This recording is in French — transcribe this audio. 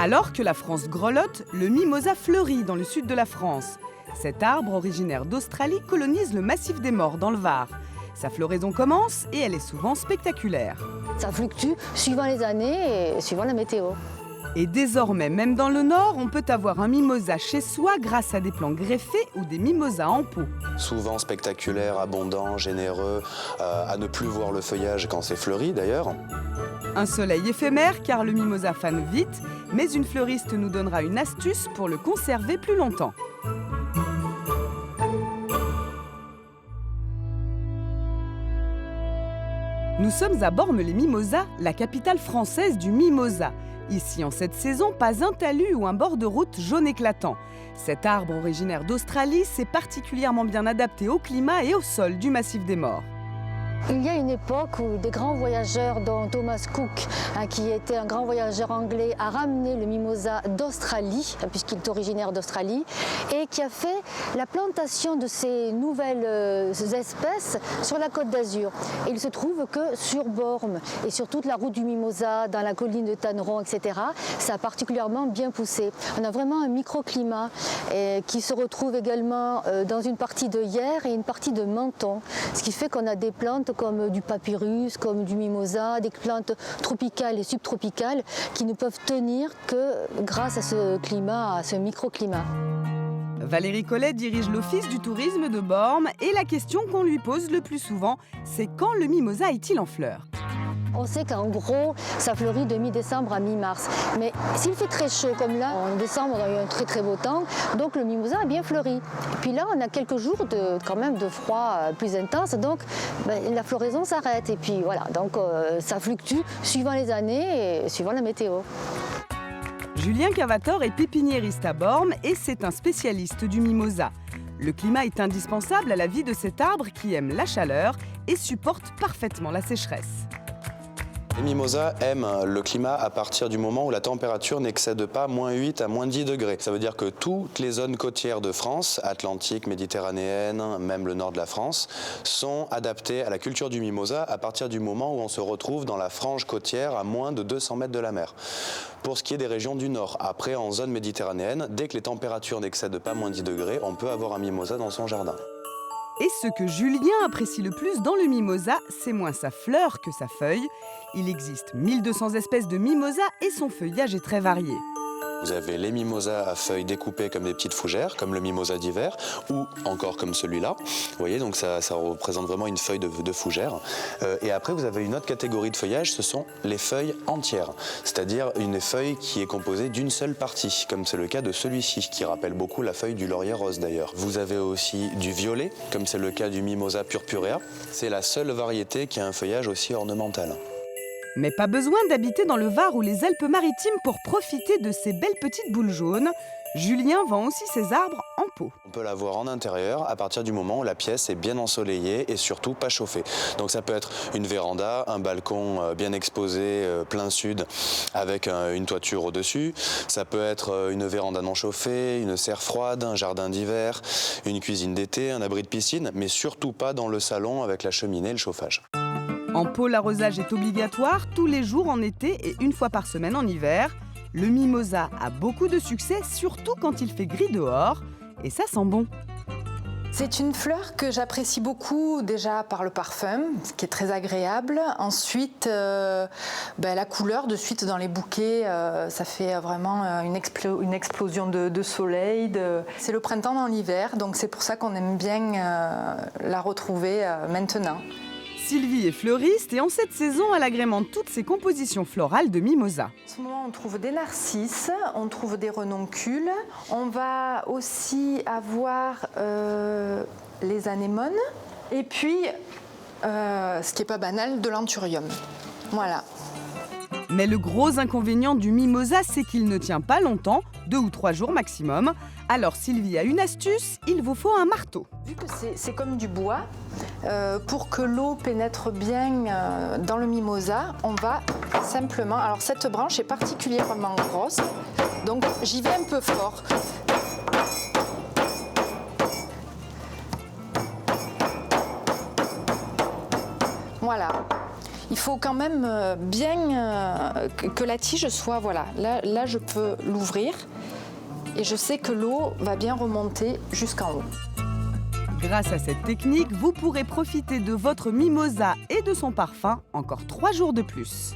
Alors que la France grelotte, le mimosa fleurit dans le sud de la France. Cet arbre, originaire d'Australie, colonise le massif des Maures dans le Var. Sa floraison commence et elle est souvent spectaculaire. Ça fluctue suivant les années et suivant la météo. Et désormais, même dans le Nord, on peut avoir un mimosa chez soi grâce à des plants greffés ou des mimosas en pot. Souvent spectaculaire, abondant, généreux, à ne plus voir le feuillage quand c'est fleuri d'ailleurs. Un soleil éphémère car le mimosa fane vite, mais une fleuriste nous donnera une astuce pour le conserver plus longtemps. Nous sommes à Bormes-les-Mimosas, la capitale française du mimosa. Ici, en cette saison, pas un talus ou un bord de route jaune éclatant. Cet arbre originaire d'Australie s'est particulièrement bien adapté au climat et au sol du massif des Maures. Il y a une époque où des grands voyageurs, dont Thomas Cook, qui était un grand voyageur anglais, a ramené le mimosa d'Australie, puisqu'il est originaire d'Australie, et qui a fait la plantation de ces nouvelles espèces sur la Côte d'Azur. Et il se trouve que sur Bormes et sur toute la route du mimosa, dans la colline de Tanneron, etc., ça a particulièrement bien poussé. On a vraiment un microclimat qui se retrouve également dans une partie de Hyères et une partie de Menton, ce qui fait qu'on a des plantes comme du papyrus, comme du mimosa, des plantes tropicales et subtropicales qui ne peuvent tenir que grâce à ce climat, à ce microclimat. Valérie Collet dirige l'Office du tourisme de Bormes et la question qu'on lui pose le plus souvent, c'est quand le mimosa est-il en fleurs ? On sait qu'en gros, ça fleurit de mi-décembre à mi-mars. Mais s'il fait très chaud comme là, en décembre, on a eu un très très beau temps, donc le mimosa a bien fleuri. Et puis là, on a quelques jours quand même de froid plus intense, donc la floraison s'arrête. Et puis voilà, donc ça fluctue suivant les années et suivant la météo. Julien Cavator est pépiniériste à Bormes et c'est un spécialiste du mimosa. Le climat est indispensable à la vie de cet arbre qui aime la chaleur et supporte parfaitement la sécheresse. Les mimosas aiment le climat à partir du moment où la température n'excède pas -8 à -10 degrés. Ça veut dire que toutes les zones côtières de France, Atlantique, méditerranéenne, même le nord de la France, sont adaptées à la culture du mimosa à partir du moment où on se retrouve dans la frange côtière à moins de 200 mètres de la mer. Pour ce qui est des régions du nord, après en zone méditerranéenne, dès que les températures n'excèdent pas -10 degrés, on peut avoir un mimosa dans son jardin. Et ce que Julien apprécie le plus dans le mimosa, c'est moins sa fleur que sa feuille. Il existe 1200 espèces de mimosa et son feuillage est très varié. Vous avez les mimosas à feuilles découpées comme des petites fougères, comme le mimosa d'hiver, ou encore comme celui-là. Vous voyez, donc ça représente vraiment une feuille de fougère. Et après, vous avez une autre catégorie de feuillage, ce sont les feuilles entières, c'est-à-dire une feuille qui est composée d'une seule partie, comme c'est le cas de celui-ci, qui rappelle beaucoup la feuille du laurier rose d'ailleurs. Vous avez aussi du violet, comme c'est le cas du mimosa purpurea. C'est la seule variété qui a un feuillage aussi ornemental. Mais pas besoin d'habiter dans le Var ou les Alpes-Maritimes pour profiter de ces belles petites boules jaunes. Julien vend aussi ses arbres en pot. On peut l'avoir en intérieur à partir du moment où la pièce est bien ensoleillée et surtout pas chauffée. Donc ça peut être une véranda, un balcon bien exposé plein sud avec une toiture au-dessus. Ça peut être une véranda non chauffée, une serre froide, un jardin d'hiver, une cuisine d'été, un abri de piscine, mais surtout pas dans le salon avec la cheminée et le chauffage. En pot, l'arrosage est obligatoire tous les jours en été et une fois par semaine en hiver. Le mimosa a beaucoup de succès, surtout quand il fait gris dehors. Et ça sent bon. C'est une fleur que j'apprécie beaucoup déjà par le parfum, ce qui est très agréable. Ensuite, la couleur de suite dans les bouquets, ça fait vraiment une explosion de soleil. C'est le printemps dans l'hiver, donc c'est pour ça qu'on aime bien la retrouver maintenant. Sylvie est fleuriste et en cette saison, elle agrémente toutes ses compositions florales de mimosa. En ce moment, on trouve des narcisses, on trouve des renoncules. On va aussi avoir les anémones et puis, ce qui n'est pas banal, de l'anthurium. Voilà. Mais le gros inconvénient du mimosa, c'est qu'il ne tient pas longtemps, 2 ou 3 jours maximum. Alors Sylvie a une astuce, il vous faut un marteau. Vu que c'est comme du bois, pour que l'eau pénètre bien dans le mimosa, on va simplement... Alors cette branche est particulièrement grosse, donc j'y vais un peu fort. Voilà. Il faut quand même bien que la tige soit, voilà, là je peux l'ouvrir et je sais que l'eau va bien remonter jusqu'en haut. Grâce à cette technique, vous pourrez profiter de votre mimosa et de son parfum encore 3 jours de plus.